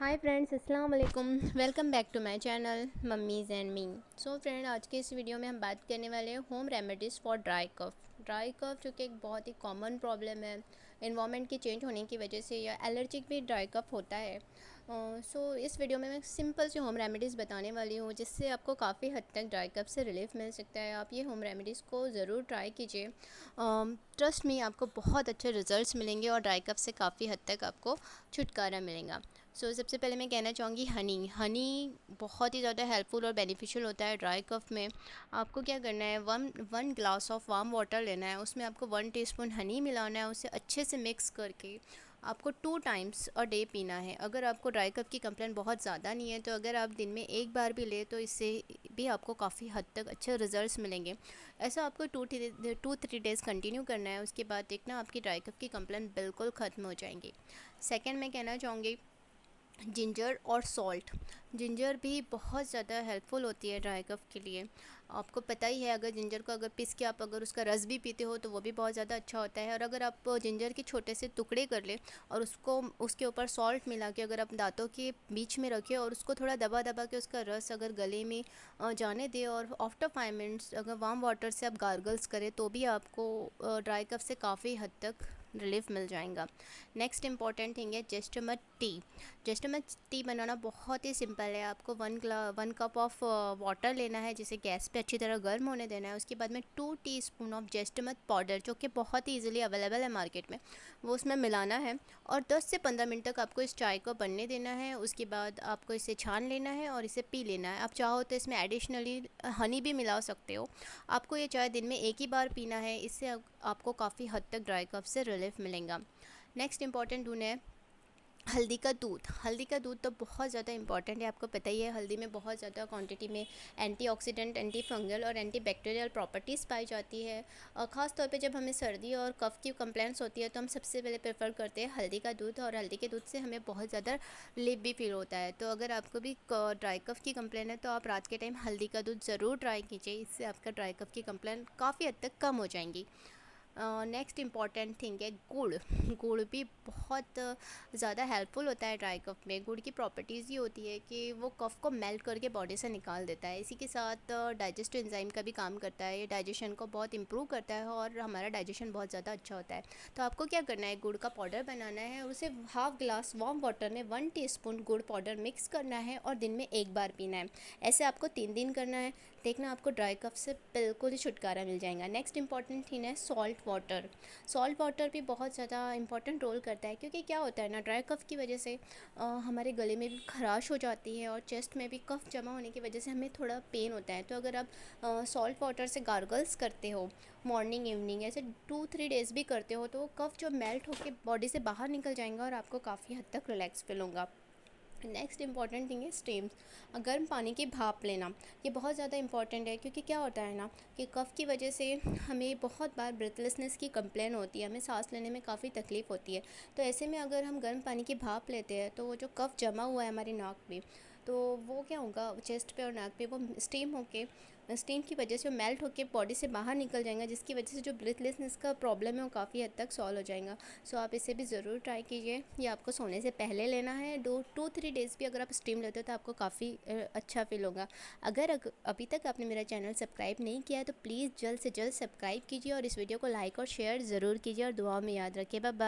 हाय friends, अस्सलाम वालेकुम। Welcome back to my channel mummies and me. So friend, आज के इस वीडियो में हम बात करने वाले हैं home remedies for dry cough. Dry cough जो कि एक बहुत ही कॉमन प्रॉब्लम है, इन्वायरमेंट के चेंज होने की वजह से या एलर्जिक भी ड्राई कफ होता है। सो इस वीडियो में मैं सिंपल सी होम रेमेडीज़ बताने वाली हूँ जिससे आपको काफ़ी हद तक ड्राई कफ से रिलीफ मिल सकता है। आप ये होम रेमेडीज़ को ज़रूर ट्राई कीजिए। ट्रस्ट मी, आपको बहुत अच्छे रिजल्ट्स मिलेंगे और ड्राई कफ से काफ़ी हद तक आपको छुटकारा मिलेगा। सबसे पहले मैं कहना चाहूँगी हनी बहुत ही ज़्यादा हेल्पफुल और बेनिफिशियल होता है ड्राई कफ में। आपको क्या करना है, one glass of warm water लेना है, उसमें आपको 1 टीस्पून हनी मिलाना है, उसे अच्छे से मिक्स करके आपको 2 टाइम्स अ डे पीना है। अगर आपको ड्राई कफ की कंप्लेंट बहुत ज़्यादा नहीं है तो अगर आप दिन में एक बार भी ले तो इससे भी आपको काफ़ी हद तक अच्छे रिजल्ट्स मिलेंगे। ऐसा आपको 2-3 डेज़ कंटिन्यू करना है। उसके बाद देखना आपकी ड्राई कफ की कंप्लेंट बिल्कुल ख़त्म हो जाएंगी। सेकेंड मैं कहना चाहूँगी जिंजर और सॉल्ट। जिंजर भी बहुत ज़्यादा हेल्पफुल होती है ड्राई कफ के लिए। आपको पता ही है, अगर जिंजर को अगर पीस के आप अगर उसका रस भी पीते हो तो वो भी बहुत ज़्यादा अच्छा होता है। और अगर आप जिंजर के छोटे से टुकड़े कर ले और उसको उसके ऊपर सॉल्ट मिला के अगर आप दांतों के बीच में रखें और उसको थोड़ा दबा दबा के उसका रस अगर गले में जाने दे और आफ्टर 5 मिनट्स अगर वार्म वाटर से आप गार्गल्स करें तो भी आपको ड्राई कफ से काफ़ी हद तक रिलीफ मिल जाएगा। नेक्स्ट इंपॉर्टेंट थिंग है जेस्टमट टी। जेस्टमट टी बनाना बहुत ही सिंपल है। आपको 1 कप ऑफ वाटर लेना है, जिसे गैस पे अच्छी तरह गर्म होने देना है। उसके बाद में 2 टीस्पून ऑफ जेस्टमट पाउडर, जो कि बहुत ही इजीली अवेलेबल है मार्केट में, वो उसमें मिलाना है और 10 से 15 मिनट तक आपको इस चाय को बनने देना है। उसके बाद आपको इसे छान लेना है और इसे पी लेना है। आप चाहो तो इसमें एडिशनली हनी भी मिला सकते हो। आपको ये चाय दिन में एक ही बार पीना है। इससे आपको काफ़ी हद तक ड्राई कफ से रिलीफ मिलेगा। नेक्स्ट इंपॉर्टेंट गुण है हल्दी का दूध। हल्दी का दूध तो बहुत ज़्यादा इंपॉर्टेंट है। आपको पता ही है, हल्दी में बहुत ज़्यादा क्वांटिटी में एंटीऑक्सीडेंट, एंटी फंगल और एंटी बैक्टीरियल प्रॉपर्टीज़ पाई जाती है। और ख़ास तौर पे जब हमें सर्दी और कफ़ की कंप्लेंट्स होती है तो हम सबसे पहले प्रेफर करते हैं हल्दी का दूध। और हल्दी के दूध से हमें बहुत ज़्यादा रिलीफ भी फील होता है। तो अगर आपको भी ड्राई कफ़ की कंप्लेंट है तो आप रात के टाइम हल्दी का दूध ज़रूर ट्राई कीजिए। इससे आपका ड्राई कफ़ की कंप्लेंट काफ़ी हद तक कम हो जाएंगी। नेक्स्ट इम्पॉर्टेंट थिंग है गुड़। गुड़ भी बहुत ज़्यादा हेल्पफुल होता है ड्राई कफ में। गुड़ की प्रॉपर्टीज़ ये होती है कि वो कफ को मेल्ट करके बॉडी से निकाल देता है। इसी के साथ डाइजेस्टिव एंजाइम का भी काम करता है। ये डाइजेशन को बहुत इंप्रूव करता है और हमारा डाइजेशन बहुत ज़्यादा अच्छा होता है। तो आपको क्या करना है, गुड़ का पाउडर बनाना है और उसे हाफ ग्लास वार्म वाटर में 1 टीस्पून गुड़ पाउडर मिक्स करना है और दिन में एक बार पीना है। ऐसे आपको 3 दिन करना है। देखना आपको ड्राई कफ से बिल्कुल ही छुटकारा मिल जाएगा। नेक्स्ट इंपॉर्टेंट थिंग है सॉल्ट वाटर। सॉल्ट वाटर भी बहुत ज़्यादा इंपॉर्टेंट रोल करता है, क्योंकि क्या होता है ना, ड्राई कफ़ की वजह से हमारे गले में भी खराश हो जाती है और चेस्ट में भी कफ़ जमा होने की वजह से हमें थोड़ा पेन होता है। तो अगर आप सॉल्ट वाटर से गार्गल्स करते हो मॉर्निंग इवनिंग, ऐसे 2-3 डेज़ भी करते हो तो वो कफ़ जो मेल्ट होकर बॉडी से बाहर निकल जाएगा और आपको काफ़ी हद तक रिलैक्स फील होगा। नेक्स्ट इंपॉर्टेंट थिंग है स्टीम्स, गर्म पानी की भाप लेना। ये बहुत ज़्यादा इंपॉर्टेंट है, क्योंकि क्या होता है ना कि कफ़ की वजह से हमें बहुत बार ब्रेथलेसनेस की कंप्लेन होती है, हमें सांस लेने में काफ़ी तकलीफ़ होती है। तो ऐसे में अगर हम गर्म पानी की भाप लेते हैं तो वो जो कफ़ जमा हुआ है हमारी नाक में, तो वो क्या होगा, चेस्ट पे और नाक पे वो स्टीम की वजह से वो मेल्ट होके बॉडी से बाहर निकल जाएगा, जिसकी वजह से जो ब्रीथलेसनेस का प्रॉब्लम है वो काफ़ी हद तक सॉल्व हो जाएगा। आप इसे भी ज़रूर ट्राई कीजिए। ये आपको सोने से पहले लेना है। 2-3 डेज़ भी अगर आप स्टीम लेते हो तो आपको काफ़ी अच्छा फील होगा। अभी तक आपने मेरा चैनल सब्सक्राइब नहीं किया है तो प्लीज़ जल्द से जल्द सब्सक्राइब कीजिए और इस वीडियो को लाइक और शेयर ज़रूर कीजिए और दुआ में याद रखिए। Bye bye.